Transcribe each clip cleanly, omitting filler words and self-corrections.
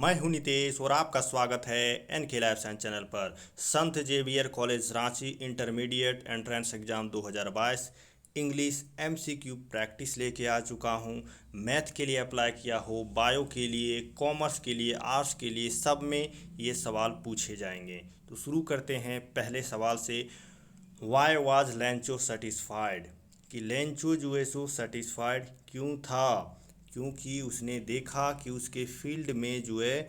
मैं हूं नितेश और आपका स्वागत है एन के लाइफ साइंस चैनल पर। Sant Xavier college Ranchi intermediate entrance exam 2022 English MCQ practice लेके आ चुका हूं। मैथ के लिए अप्लाई किया हो, बायो के लिए, कॉमर्स के लिए, आर्ट्स के लिए, सब में ये सवाल पूछे जाएंगे। तो शुरू करते हैं पहले सवाल से। वाई वाज लेंचो सेटिस्फाइड, कि लेंचो जो है सो सेटिस्फाइड क्यों था? क्योंकि उसने देखा कि उसके फील्ड में जो है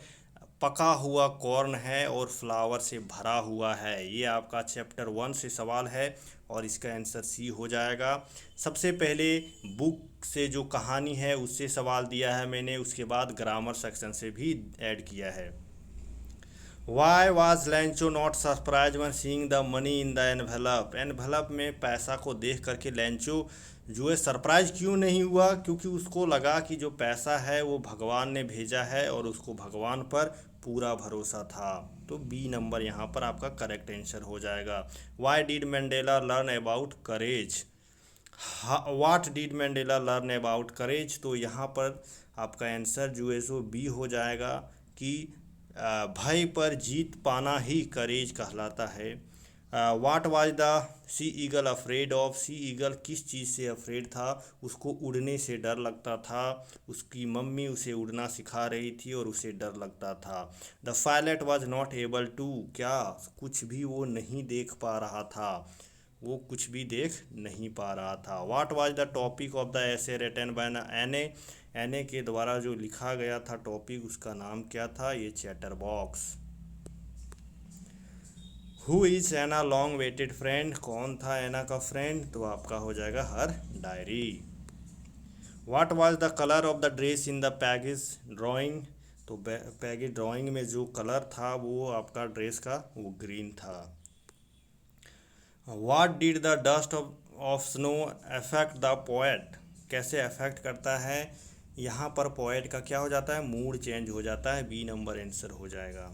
पका हुआ कॉर्न है और फ्लावर से भरा हुआ है। ये आपका चैप्टर 1 से सवाल है और इसका आंसर सी हो जाएगा। सबसे पहले बुक से जो कहानी है उससे सवाल दिया है मैंने, उसके बाद ग्रामर सेक्शन से भी ऐड किया है। Why was Lancho not surprised when seeing the money in the envelope? Envelope में पैसा को देख करके लेंचो जो है सरप्राइज क्यों नहीं हुआ? क्योंकि उसको लगा कि जो पैसा है वो भगवान ने भेजा है और उसको भगवान पर पूरा भरोसा था। तो बी नंबर यहाँ पर आपका करेक्ट आंसर हो जाएगा। Why did Mandela learn about courage? What did Mandela learn about courage? तो यहाँ पर आपका आंसर जो है सो बी हो जाएगा कि भय पर जीत पाना ही करेज कहलाता है। What was the sea eagle afraid of? Sea eagle किस चीज़ से अफ्रेड था? उसको उड़ने से डर लगता था। उसकी मम्मी उसे उड़ना सिखा रही थी और उसे डर लगता था। The pilot was not able to, क्या कुछ भी वो नहीं देख पा रहा था? वो कुछ भी देख नहीं पा रहा था। What was the topic of the essay written by Anne? Anne के द्वारा जो लिखा गया था टॉपिक, उसका नाम क्या था? ये chatterbox. Who is Anna long waited friend? कौन था एना का फ्रेंड? तो आपका हो जाएगा her diary. What was the colour of the dress in the page's drawing? तो पैगेज ड्राइंग में जो कलर था वो आपका ड्रेस का वो ग्रीन था। What did the dust of snow affect the poet? कैसे अफेक्ट करता है? यहाँ पर पोएट का क्या हो जाता है? मूड चेंज हो जाता है। बी नंबर आंसर हो जाएगा।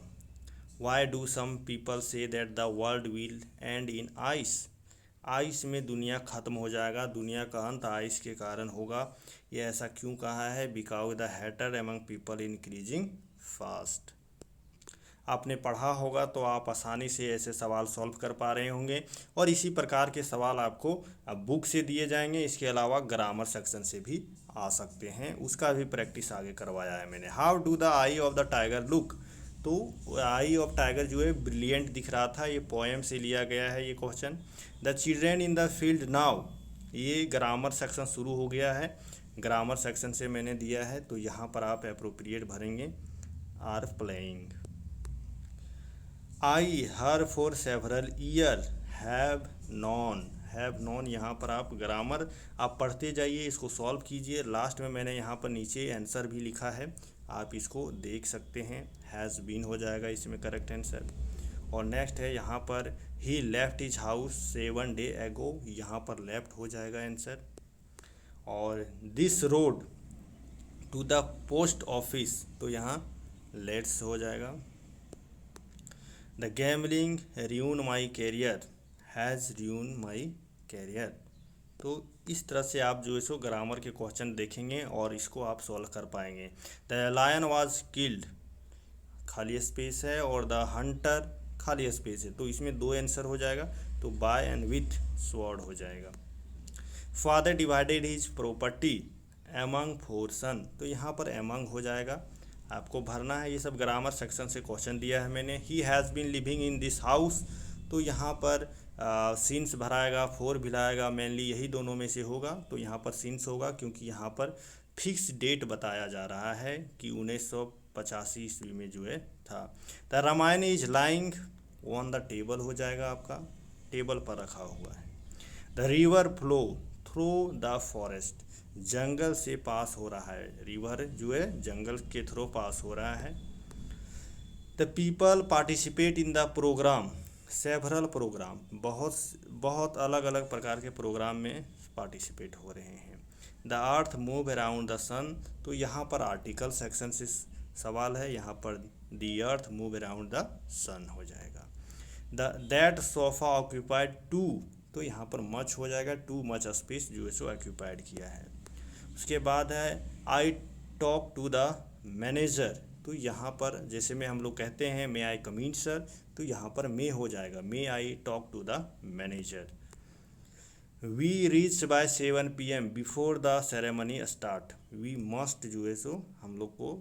Why do some people say that the world will end in ice? Ice में दुनिया ख़त्म हो जाएगा, दुनिया का अंत आइस के कारण होगा। ये ऐसा क्यों कहा है? Because the Hatter among people increasing fast. आपने पढ़ा होगा तो आप आसानी से ऐसे सवाल सॉल्व कर पा रहे होंगे और इसी प्रकार के सवाल आपको अब बुक से दिए जाएंगे। इसके अलावा ग्रामर सेक्शन से भी आ सकते हैं, उसका भी प्रैक्टिस आगे करवाया है मैंने। How do the I of the tiger look? तो आई ऑफ टाइगर जो है ब्रिलियंट दिख रहा था। ये पोएम से लिया गया है ये question. The children in the field now, ये ग्रामर सेक्शन शुरू हो गया है, ग्रामर सेक्शन से मैंने दिया है। तो यहाँ पर आप अप्रोप्रिएट भरेंगे are playing. I her for several year have known यहाँ पर आप ग्रामर आप पढ़ते जाइए, इसको सॉल्व कीजिए। लास्ट में मैंने यहाँ पर नीचे आंसर भी लिखा है, आप इसको देख सकते हैं। हैज़ बीन हो जाएगा इसमें करेक्ट आंसर। और नेक्स्ट है यहाँ पर ही लेफ्ट हिज हाउस 7 days एगो, यहाँ पर लेफ्ट हो जाएगा आंसर। और this road to the post office, तो यहाँ लेट्स हो जाएगा। The gambling ruin my career has ruin my career. तो इस तरह से आप जो है सो ग्रामर के क्वेश्चन देखेंगे और इसको आप सॉल्व कर पाएंगे। द लायन वाज किल्ड, खाली स्पेस है, और द हंटर खाली स्पेस है, तो इसमें दो आंसर हो जाएगा। तो बाय एंड विथ स्वॉर्ड हो जाएगा। Father divided his property among 4 sons, तो यहाँ पर एमंग हो जाएगा, आपको भरना है। ये सब ग्रामर सेक्शन से क्वेश्चन दिया है मैंने। He has been living in this house, तो यहाँ पर सिंस भराएगा, 4 भी लाएगा, मेनली यही दोनों में से होगा। तो यहाँ पर सिंस होगा क्योंकि यहाँ पर फिक्स डेट बताया जा रहा है कि 1985 ईस्वी में जो है था। The Ramayana is lying on the table हो जाएगा, आपका टेबल पर रखा हुआ है। The river flow through the forest, जंगल से पास हो रहा है, रिवर जो है जंगल के थ्रू पास हो रहा है। The people participate in the program several program, बहुत अलग अलग प्रकार के प्रोग्राम में पार्टिसिपेट हो रहे हैं। The earth move around the sun, तो यहाँ पर आर्टिकल सेक्शन से सवाल है, यहाँ पर the earth move around the sun हो जाएगा। दैट सोफा ऑक्यूपाइड 2, तो यहाँ पर मच हो जाएगा, टू मच स्पेस जो है सो ऑक्यूपाइड किया है। उसके बाद है I talk to the manager, तो तो यहाँ पर जैसे में हम लोग कहते हैं मे आई कम इन सर, तो यहाँ पर मे हो जाएगा, may I talk to the manager. We reach by 7 PM before the ceremony start. We must जो है सो हम लोग को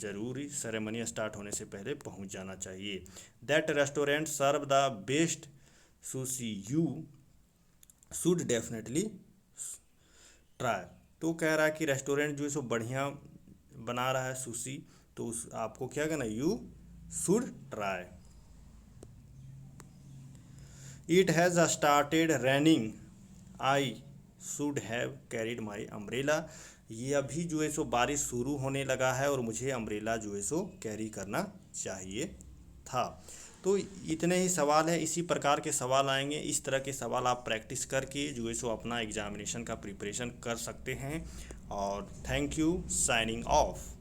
ज़रूरी सेरेमनी स्टार्ट होने से पहले पहुंच जाना चाहिए। That restaurant serve the best sushi, you should definitely try. तो कह रहा है कि रेस्टोरेंट जो है सो बढ़िया बना रहा है सुशी, तो आपको क्या करना, you should try. It has started raining, I should have carried my umbrella. ये अभी जो है सो बारिश शुरू होने लगा है और मुझे अम्ब्रेला जो है सो कैरी करना चाहिए था। तो इतने ही सवाल है, इसी प्रकार के सवाल आएंगे। इस तरह के सवाल आप प्रैक्टिस करके जो है सो अपना एग्जामिनेशन का प्रिपरेशन कर सकते हैं। और थैंक यू, साइनिंग ऑफ।